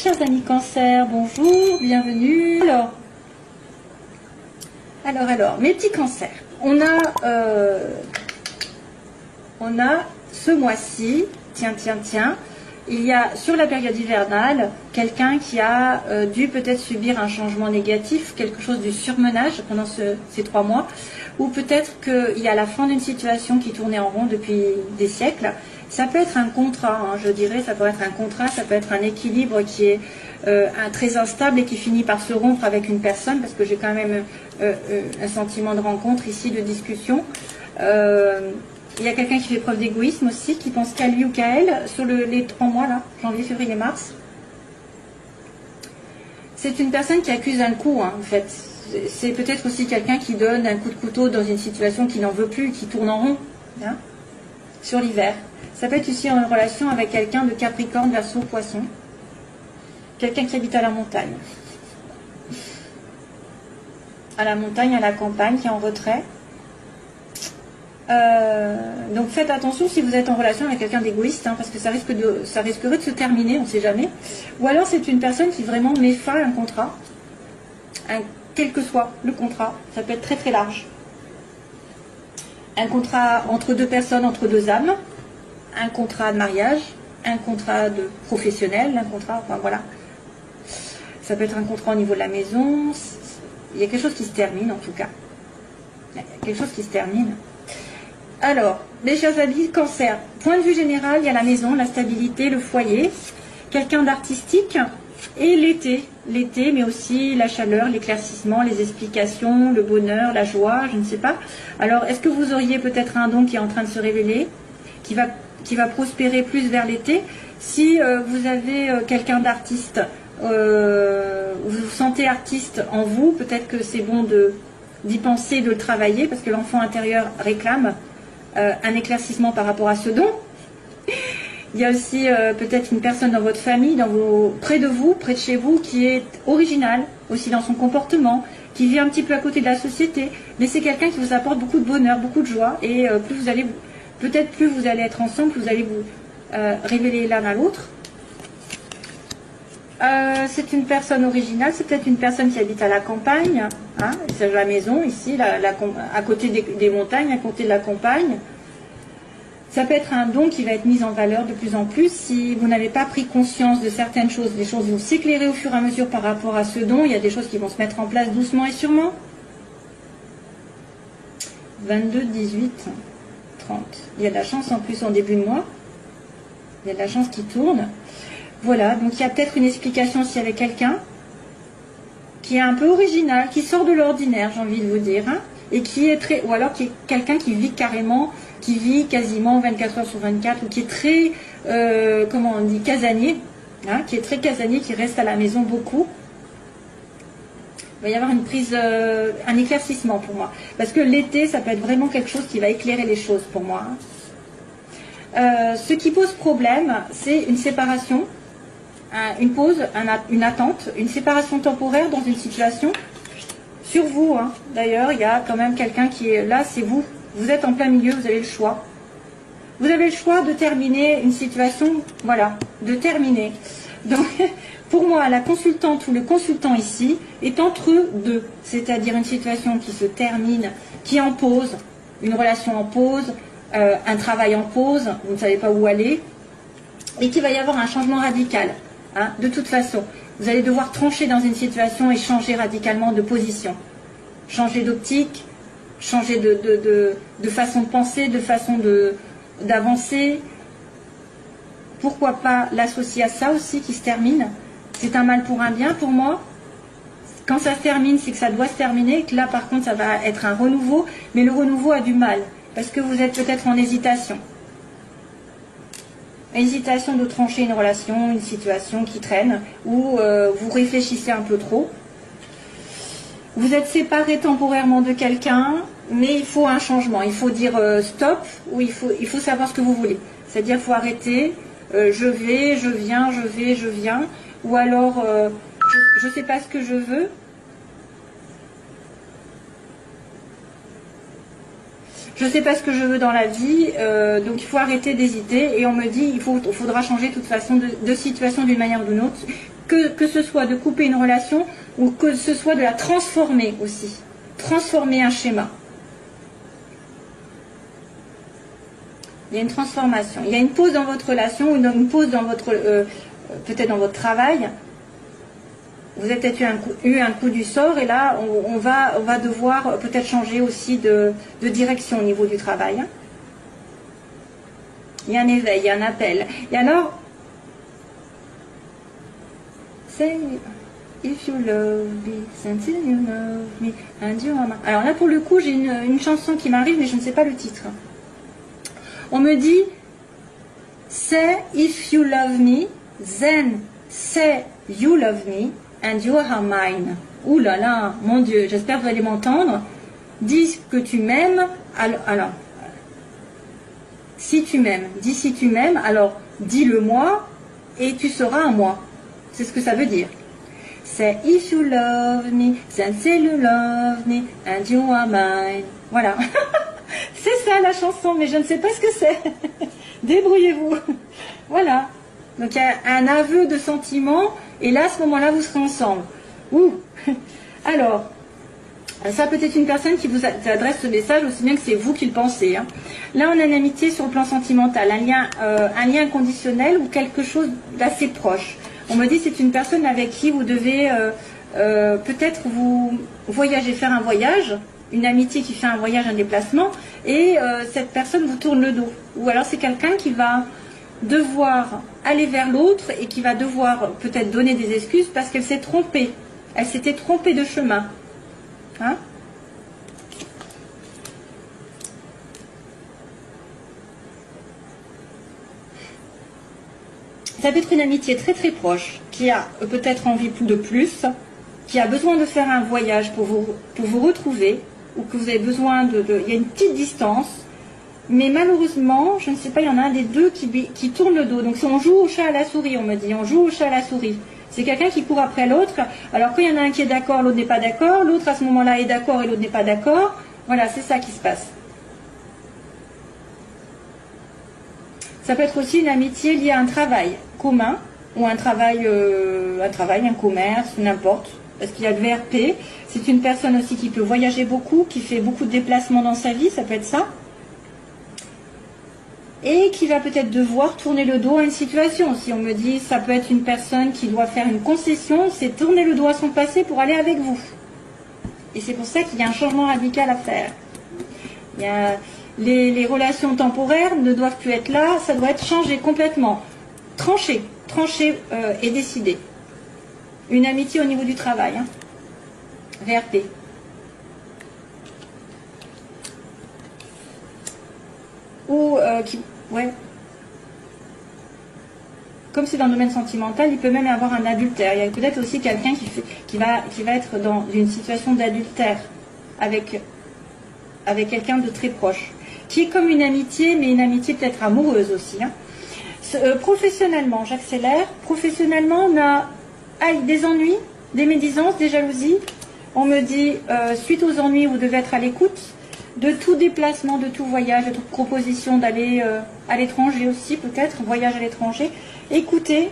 chers amis cancer, bonjour, bienvenue. Alors, mes petits cancers, on a ce mois-ci, tiens, il y a sur la période hivernale quelqu'un qui a dû peut-être subir un changement négatif, quelque chose du surmenage pendant ces 3 mois, ou peut-être qu'il y a la fin d'une situation qui tournait en rond depuis des siècles. Ça peut être un contrat, hein, je dirais, ça peut être un contrat, ça peut être un équilibre qui est très instable et qui finit par se rompre avec une personne, parce que j'ai quand même un sentiment de rencontre ici, de discussion. Il y a quelqu'un qui fait preuve d'égoïsme aussi, qui pense qu'à lui ou qu'à elle, sur les 3 mois, là, janvier, février, mars. C'est une personne qui accuse un coup, hein, en fait. C'est peut-être aussi quelqu'un qui donne un coup de couteau dans une situation qui n'en veut plus, qui tourne en rond, hein, sur l'hiver. Ça peut être aussi en relation avec quelqu'un de Capricorne, Verseau, Poisson. Quelqu'un qui habite à la montagne. À la montagne, à la campagne, qui est en retrait. Donc faites attention si vous êtes en relation avec quelqu'un d'égoïste, hein, parce que ça risquerait de se terminer, on ne sait jamais. Ou alors c'est une personne qui vraiment met fin à un contrat, quel que soit le contrat, ça peut être très très large. Un contrat entre 2 personnes, entre 2 âmes, un contrat de mariage, un contrat de professionnel, un contrat, enfin voilà. Ça peut être un contrat au niveau de la maison, il y a quelque chose qui se termine en tout cas. Il y a quelque chose qui se termine. Alors, les chers amis, cancer, point de vue général, il y a la maison, la stabilité, le foyer, quelqu'un d'artistique et l'été, mais aussi la chaleur, l'éclaircissement, les explications, le bonheur, la joie, je ne sais pas. Alors, est-ce que vous auriez peut-être un don qui est en train de se révéler, qui va prospérer plus vers l'été? Si vous avez quelqu'un d'artiste, vous vous sentez artiste en vous, peut-être que c'est bon d'y penser, de le travailler, parce que l'enfant intérieur réclame un éclaircissement par rapport à ce don. Il y a aussi peut-être une personne dans votre famille, près de vous, près de chez vous, qui est originale aussi dans son comportement, qui vit un petit peu à côté de la société, mais c'est quelqu'un qui vous apporte beaucoup de bonheur, beaucoup de joie, et plus vous allez être ensemble, plus vous allez vous révéler l'un à l'autre. C'est une personne originale, c'est peut-être une personne qui habite à la campagne, hein, c'est la maison ici, à côté des montagnes, à côté de la campagne. Ça peut être un don qui va être mis en valeur de plus en plus si vous n'avez pas pris conscience de certaines choses. Les choses vont s'éclairer au fur et à mesure par rapport à ce don. Il y a des choses qui vont se mettre en place doucement et sûrement. 22, 18, 30. Il y a de la chance en plus en début de mois. Il y a de la chance qui tourne. Voilà, donc il y a peut-être une explication aussi avec quelqu'un qui est un peu original, qui sort de l'ordinaire, j'ai envie de vous dire, hein, et qui est ou alors qui est quelqu'un qui vit quasiment 24 heures sur 24, ou qui est très, comment on dit, casanier, hein, qui est très casanier, qui reste à la maison beaucoup. Il va y avoir une prise, un éclaircissement pour moi, parce que l'été, ça peut être vraiment quelque chose qui va éclairer les choses pour moi, hein. Ce qui pose problème, c'est une séparation, une pause, une attente, une séparation temporaire dans une situation. Sur vous, hein. D'ailleurs, il y a quand même quelqu'un qui est là, c'est vous. Vous êtes en plein milieu, vous avez le choix. Vous avez le choix de terminer une situation, voilà, de terminer. Donc, pour moi, la consultante ou le consultant ici est entre deux, c'est-à-dire une situation qui se termine, qui est en pause, une relation en pause, un travail en pause, vous ne savez pas où aller, et qu'il va y avoir un changement radical, hein, de toute façon. Vous allez devoir trancher dans une situation et changer radicalement de position, changer d'optique, changer de façon de penser, de façon d'avancer. Pourquoi pas l'associer à ça aussi qui se termine? C'est un mal pour un bien pour moi. Quand ça se termine, c'est que ça doit se terminer, et que là par contre ça va être un renouveau, mais le renouveau a du mal, parce que vous êtes peut-être en hésitation. Hésitation de trancher une relation, une situation qui traîne, ou vous réfléchissez un peu trop. Vous êtes séparé temporairement de quelqu'un, mais il faut un changement. Il faut dire stop, ou il faut savoir ce que vous voulez. C'est-à-dire qu'il faut arrêter, je vais, je viens, je vais, je viens, ou alors je ne sais pas ce que je veux. Je ne sais pas ce que je veux dans la vie, donc il faut arrêter d'hésiter. Et on me dit il faudra changer de toute façon de situation d'une manière ou d'une autre. que ce soit de couper une relation ou que ce soit de la transformer aussi. Transformer un schéma. Il y a une transformation. Il y a une pause dans votre relation ou une pause dans votre peut-être dans votre travail. Vous avez peut-être eu un coup du sort et là, on va devoir peut-être changer aussi de direction au niveau du travail. Il y a un éveil, il y a un appel. Et alors, say if you love me, until you love me, and you are mine. Alors là, pour le coup, j'ai une chanson qui m'arrive, mais je ne sais pas le titre. On me dit, say if you love me, then say you love me, and you are mine. Ouh là là, mon Dieu, j'espère que vous allez m'entendre. Dis que tu m'aimes, alors, si tu m'aimes, dis si tu m'aimes, alors dis-le moi, et tu seras un moi. C'est ce que ça veut dire. Say if you love me, then say you love me, and you are mine. Voilà. C'est ça la chanson, mais je ne sais pas ce que c'est. Débrouillez-vous. Voilà. Donc il y a un aveu de sentiment, et là, à ce moment-là, vous serez ensemble. Ouh. Alors, ça peut être une personne qui vous adresse ce message, aussi bien que c'est vous qui le pensez. Hein. Là, on a une amitié sur le plan sentimental, un lien conditionnel ou quelque chose d'assez proche. On me dit que c'est une personne avec qui vous devez peut-être vous voyager, faire un voyage, une amitié qui fait un voyage, un déplacement, et cette personne vous tourne le dos. Ou alors c'est quelqu'un qui va devoir aller vers l'autre et qui va devoir peut-être donner des excuses parce qu'elle s'est trompée. Elle s'était trompée de chemin. Hein? Ça peut être une amitié très très proche, qui a peut-être envie de plus, qui a besoin de faire un voyage pour vous retrouver, ou que vous avez besoin il y a une petite distance, mais malheureusement, je ne sais pas, il y en a un des deux qui tourne le dos. Donc si on joue au chat à la souris, on me dit, on joue au chat à la souris. C'est quelqu'un qui court après l'autre. Alors quand il y en a un qui est d'accord, l'autre n'est pas d'accord, l'autre à ce moment-là est d'accord et l'autre n'est pas d'accord. Voilà, c'est ça qui se passe. Ça peut être aussi une amitié liée à un travail commun, ou un travail, un commerce, n'importe. Parce qu'il y a le VRP. C'est une personne aussi qui peut voyager beaucoup, qui fait beaucoup de déplacements dans sa vie, ça peut être ça. Et qui va peut-être devoir tourner le dos à une situation. Si on me dit, ça peut être une personne qui doit faire une concession, c'est tourner le dos à son passé pour aller avec vous. Et c'est pour ça qu'il y a un changement radical à faire. Il y a les relations temporaires ne doivent plus être là, ça doit être changé complètement. Tranché et décidé. Une amitié au niveau du travail. Hein. VRP. Ou ouais. Comme c'est dans le domaine sentimental, il peut même y avoir un adultère. Il y a peut-être aussi quelqu'un qui va être dans une situation d'adultère avec quelqu'un de très proche, qui est comme une amitié, mais une amitié peut-être amoureuse aussi. Hein. Professionnellement, j'accélère. Professionnellement, on a des ennuis, des médisances, des jalousies. On me dit, suite aux ennuis, vous devez être à l'écoute de tout déplacement, de tout voyage, de toute proposition d'aller à l'étranger aussi, peut-être, voyage à l'étranger. Écoutez,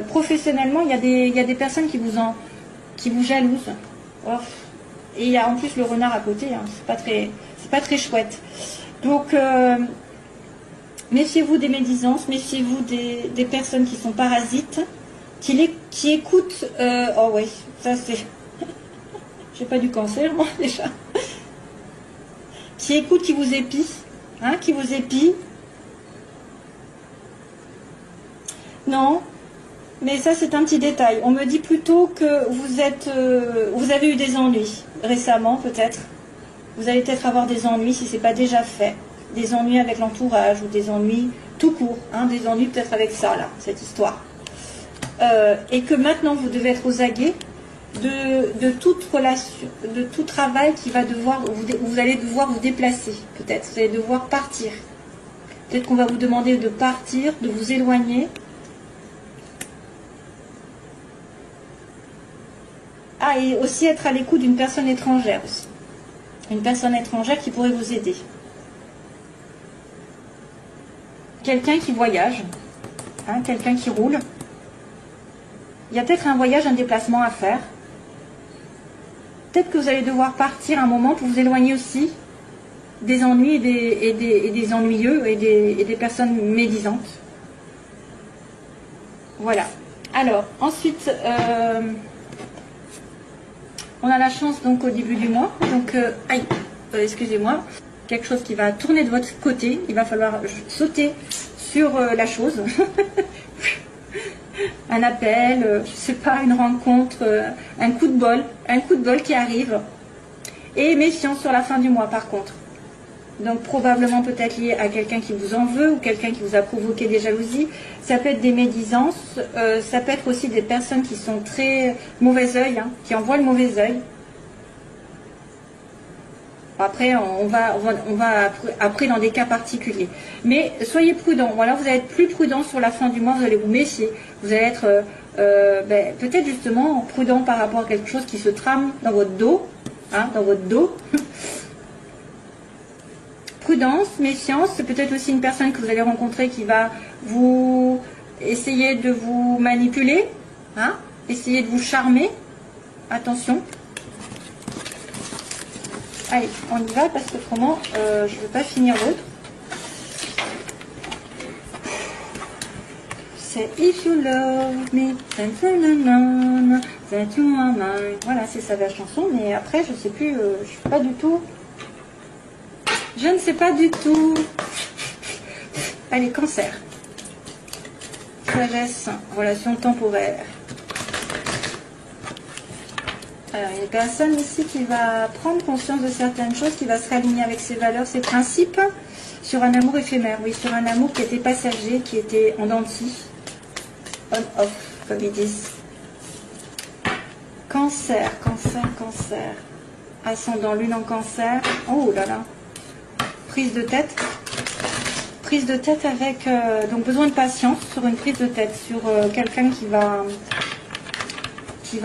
professionnellement, il y a des personnes qui vous jalousent. Oh. Et il y a en plus le renard à côté, hein. C'est pas très chouette. Donc, méfiez-vous des médisances, méfiez-vous des personnes qui sont parasites, qui écoutent. Oh oui, ça c'est. J'ai pas du cancer, moi, déjà. Qui écoutent, qui vous épient, hein, qui vous épient. Non, mais ça c'est un petit détail. On me dit plutôt que vous avez eu des ennuis récemment, peut-être. Vous allez peut-être avoir des ennuis si ce n'est pas déjà fait. Des ennuis avec l'entourage ou des ennuis tout court. Hein, des ennuis peut-être avec ça, là, cette histoire. Et que maintenant vous devez être aux aguets de toute relation, de tout travail qui va devoir, vous allez devoir vous déplacer, peut-être. Vous allez devoir partir. Peut-être qu'on va vous demander de partir, de vous éloigner. Ah, et aussi être à l'écoute d'une personne étrangère aussi. Une personne étrangère qui pourrait vous aider. Quelqu'un qui voyage, hein, quelqu'un qui roule. Il y a peut-être un voyage, un déplacement à faire. Peut-être que vous allez devoir partir un moment pour vous éloigner aussi des ennuis et des ennuyeux et des personnes médisantes. Voilà. Alors, ensuite, on a la chance donc au début du mois. Donc, aïe, excusez-moi, quelque chose qui va tourner de votre côté. Il va falloir sauter sur la chose. Un appel, je sais pas, une rencontre, un coup de bol qui arrive. Et méfiance sur la fin du mois par contre. Donc probablement peut-être lié à quelqu'un qui vous en veut ou quelqu'un qui vous a provoqué des jalousies. Ça peut être des médisances, ça peut être aussi des personnes qui sont très mauvais œil, hein, qui envoient le mauvais œil. Après, on va après dans des cas particuliers. Mais soyez prudents. Voilà, vous allez être plus prudent sur la fin du mois, vous allez vous méfier. Vous allez être peut-être justement prudent par rapport à quelque chose qui se trame dans votre dos. Hein, dans votre dos. Prudence, méfiance, c'est peut-être aussi une personne que vous allez rencontrer qui va vous essayer de vous manipuler, hein, essayer de vous charmer. Attention. Allez, on y va parce qu'autrement, je ne veux pas finir l'autre. C'est If You Love Me, that you are mine. Voilà, c'est ça la chanson, mais après, je ne sais plus, je suis pas du tout. Je ne sais pas du tout. Allez, cancer. Sagesse, relation temporaire. Alors, il y a une personne ici qui va prendre conscience de certaines choses, qui va se réaligner avec ses valeurs, ses principes, sur un amour éphémère. Oui, sur un amour qui était passager, qui était en dents de scie. On-off, comme ils disent. Cancer, cancer, cancer. Ascendant lune en cancer. Oh là là. Prise de tête. Prise de tête avec donc besoin de patience sur une prise de tête, sur quelqu'un qui va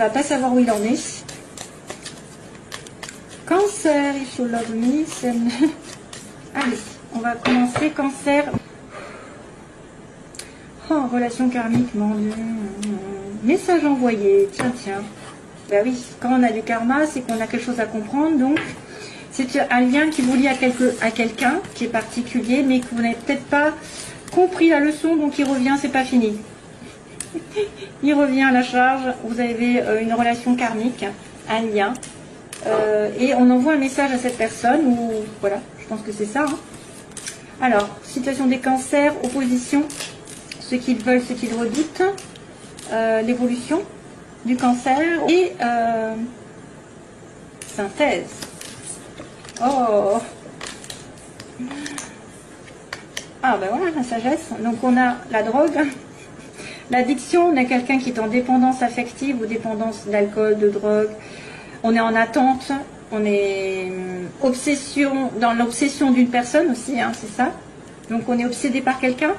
pas savoir où il en est. Cancer, if you love me. Allez, on va commencer. Cancer. Oh, relation karmique, mon Dieu. Message envoyé. Tiens, tiens. Ben oui, quand on a du karma, c'est qu'on a quelque chose à comprendre. Donc, c'est un lien qui vous lie à quelqu'un qui est particulier, mais que vous n'avez peut-être pas compris la leçon, donc il revient, c'est pas fini. Il revient à la charge. Vous avez une relation karmique, un lien. Et on envoie un message à cette personne, ou voilà, je pense que c'est ça. Hein. Alors, situation des cancers, opposition, ce qu'ils veulent, ce qu'ils redoutent, l'évolution du cancer et synthèse. Oh! Ah ben voilà, la sagesse. Donc on a la drogue, l'addiction, on a quelqu'un qui est en dépendance affective ou dépendance d'alcool, de drogue. On est en attente, on est dans l'obsession d'une personne aussi, hein, c'est ça. Donc on est obsédé par quelqu'un.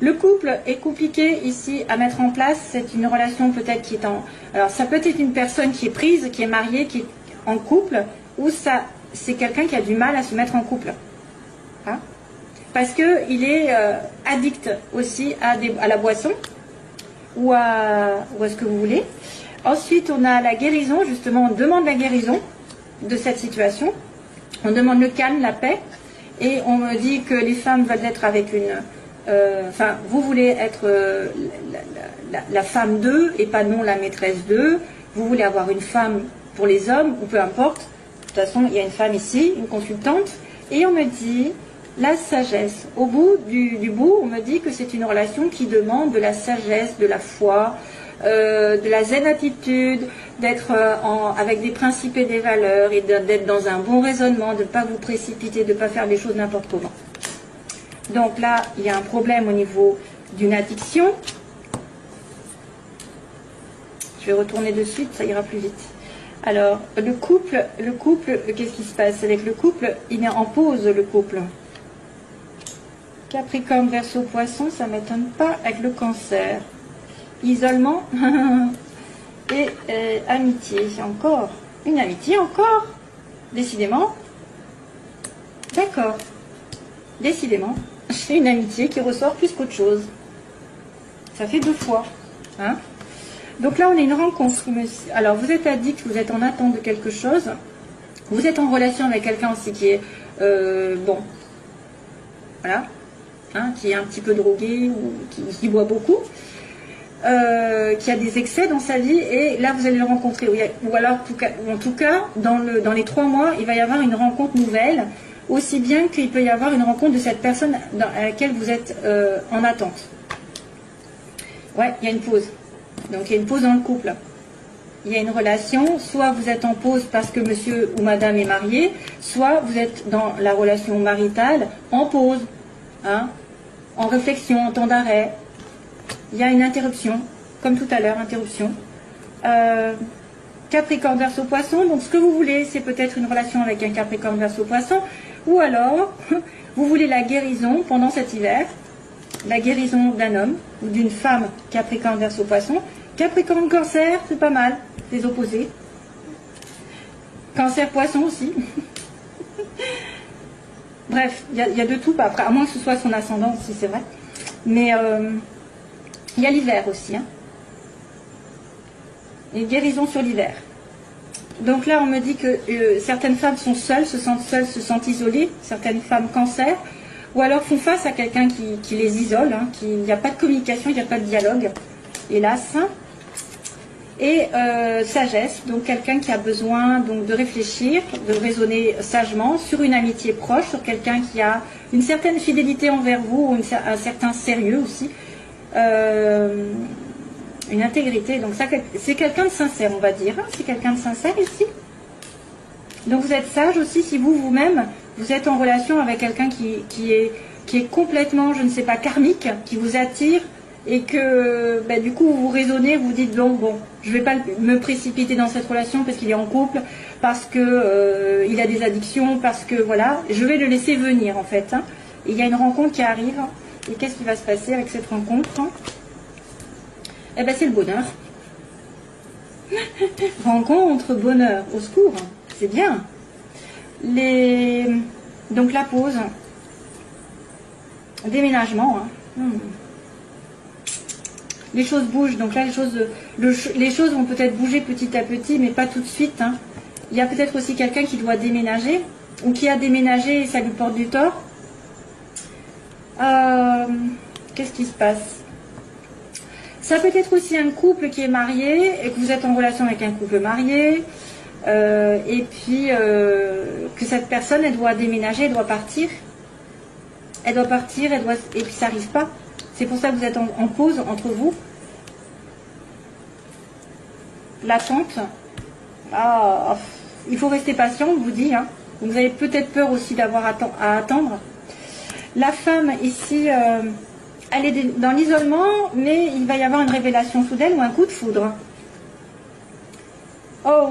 Le couple est compliqué ici à mettre en place. C'est une relation peut-être qui est en... Alors ça peut être une personne qui est prise, qui est mariée, qui est en couple, ou ça, c'est quelqu'un qui a du mal à se mettre en couple. Hein, parce qu'il est addict aussi à la boisson, ou à ce que vous voulez. Ensuite, on a la guérison, justement, on demande la guérison de cette situation. On demande le calme, la paix, et on me dit que les femmes veulent être avec une... Enfin, vous voulez être la femme d'eux et pas non la maîtresse d'eux. Vous voulez avoir une femme pour les hommes, ou peu importe. De toute façon, il y a une femme ici, une consultante, et on me dit la sagesse. Au bout du bout, on me dit que c'est une relation qui demande de la sagesse, de la foi, de la zen attitude, d'être avec des principes et des valeurs, et d'être dans un bon raisonnement, de ne pas vous précipiter, de ne pas faire des choses n'importe comment. Donc là, il y a un problème au niveau d'une addiction. Je vais retourner de suite, ça ira plus vite. Alors, le couple, qu'est-ce qui se passe avec le couple? Il est en pause, le couple. Capricorne, Verseau, Poisson, ça ne m'étonne pas avec le cancer. Isolement et amitié. Encore une amitié, encore. Décidément. D'accord. Décidément. C'est une amitié qui ressort plus qu'autre chose. Ça fait 2 fois. Hein? Donc là, on a une rencontre. Alors, vous êtes addict, vous êtes en attente de quelque chose. Vous êtes en relation avec quelqu'un aussi qui est, bon, voilà, hein, qui est un petit peu drogué ou qui boit beaucoup, qui a des excès dans sa vie, et là, vous allez le rencontrer. Ou alors, en tout cas, dans les 3 mois, il va y avoir une rencontre nouvelle, aussi bien qu'il peut y avoir une rencontre de cette personne à laquelle vous êtes en attente. Ouais, il y a une pause. Donc, il y a une pause dans le couple. Il y a une relation, soit vous êtes en pause parce que monsieur ou madame est marié, soit vous êtes dans la relation maritale en pause, hein, en réflexion, en temps d'arrêt. Il y a une interruption, comme tout à l'heure, interruption. Capricorne Verseau Poisson, donc ce que vous voulez, c'est peut-être une relation avec un Capricorne Verseau Poisson, ou alors, vous voulez la guérison pendant cet hiver, la guérison d'un homme ou d'une femme Capricorne Verseau Poisson. Capricorne Cancer, c'est pas mal, les opposés. Cancer Poisson aussi. Bref, il y a de tout, après, à moins que ce soit son ascendant aussi, c'est vrai. Mais il y a l'hiver aussi. Hein. Une guérison sur l'hiver. Donc là, on me dit que certaines femmes sont seules, se sentent isolées, certaines femmes Cancer, ou alors font face à quelqu'un qui les isole, hein, il n'y a pas de communication, il n'y a pas de dialogue, hélas. Et sagesse, donc quelqu'un qui a besoin donc de réfléchir, de raisonner sagement sur une amitié proche, sur quelqu'un qui a une certaine fidélité envers vous, ou un certain sérieux aussi, une intégrité. Donc ça, c'est quelqu'un de sincère, on va dire. Hein, c'est quelqu'un de sincère ici. Donc vous êtes sage aussi si vous-même, vous êtes en relation avec quelqu'un qui est complètement, je ne sais pas, karmique, qui vous attire, et que bah, du coup vous raisonnez, vous dites bon, je ne vais pas me précipiter dans cette relation parce qu'il est en couple, parce que il a des addictions, parce que voilà, je vais le laisser venir en fait. Hein. Et il y a une rencontre qui arrive, et qu'est-ce qui va se passer avec cette rencontre? Eh bien c'est le bonheur. Rencontre, bonheur, au secours, c'est bien. Donc la pause, déménagement, hein. Les choses bougent, donc là les choses vont peut-être bouger petit à petit, mais pas tout de suite. Hein. Il y a peut-être aussi quelqu'un qui doit déménager, ou qui a déménagé et ça lui porte du tort. Qu'est-ce qui se passe? Ça peut être aussi un couple qui est marié, et que vous êtes en relation avec un couple marié, et puis que cette personne, elle doit déménager, elle doit partir. Elle doit partir, et puis ça n'arrive pas. C'est pour ça que vous êtes en pause entre vous. L'attente. Ah, il faut rester patient, on vous dit. Hein. Vous avez peut-être peur aussi d'avoir à attendre. La femme ici, elle est dans l'isolement, mais il va y avoir une révélation soudaine ou un coup de foudre. Oh,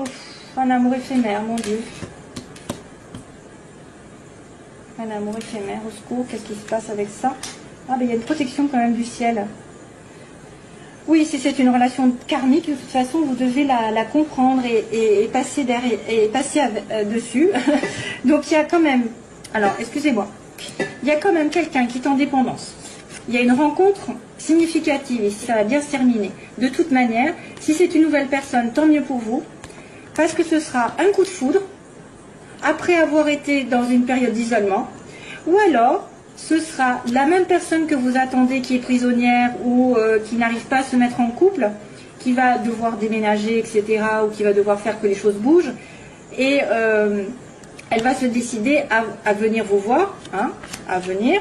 un amour éphémère, mon Dieu. Un amour éphémère, au secours, qu'est-ce qui se passe avec ça? Ah, ben il y a une protection quand même du ciel. Oui, si c'est une relation karmique, de toute façon, vous devez la comprendre et passer derrière, et passer dessus. Donc il y a quand même, alors excusez-moi, il y a quand même quelqu'un qui est en dépendance. Il y a une rencontre significative et ça va bien se terminer. De toute manière, si c'est une nouvelle personne, tant mieux pour vous, parce que ce sera un coup de foudre, après avoir été dans une période d'isolement, ou alors ce sera la même personne que vous attendez qui est prisonnière ou qui n'arrive pas à se mettre en couple, qui va devoir déménager, etc., ou qui va devoir faire que les choses bougent, et elle va se décider à venir vous voir, hein, à venir.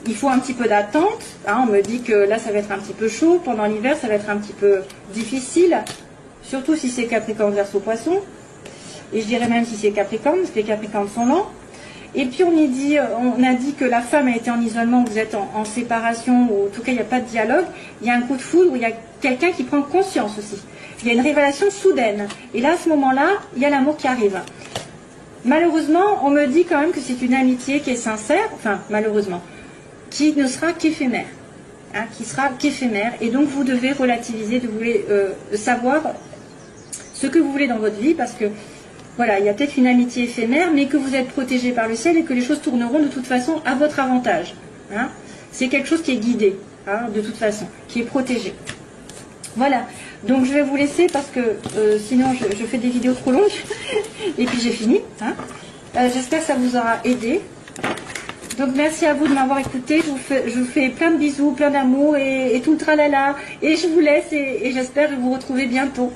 Il faut un petit peu d'attente, hein, on me dit que là ça va être un petit peu chaud, pendant l'hiver ça va être un petit peu difficile, surtout si c'est Capricorne Verseau Poisson, et je dirais même si c'est Capricorne, parce que les Capricornes sont lents. Et puis on a dit que la femme a été en isolement, vous êtes en séparation, ou en tout cas il n'y a pas de dialogue, il y a un coup de foudre, où il y a quelqu'un qui prend conscience aussi. Il y a une révélation soudaine. Et là, à ce moment-là, il y a l'amour qui arrive. Malheureusement, on me dit quand même que c'est une amitié qui est sincère, enfin malheureusement, qui ne sera qu'éphémère. Hein, qui sera qu'éphémère. Et donc vous devez relativiser, vous voulez savoir ce que vous voulez dans votre vie, parce que voilà, il y a peut-être une amitié éphémère, mais que vous êtes protégé par le ciel et que les choses tourneront de toute façon à votre avantage. Hein. C'est quelque chose qui est guidé, hein, de toute façon, qui est protégé. Voilà. Donc je vais vous laisser parce que sinon je fais des vidéos trop longues. Et puis j'ai fini. Hein. J'espère que ça vous aura aidé. Donc merci à vous de m'avoir écouté. Je vous fais plein de bisous, plein d'amour et tout le tralala. Et je vous laisse et j'espère vous retrouver bientôt.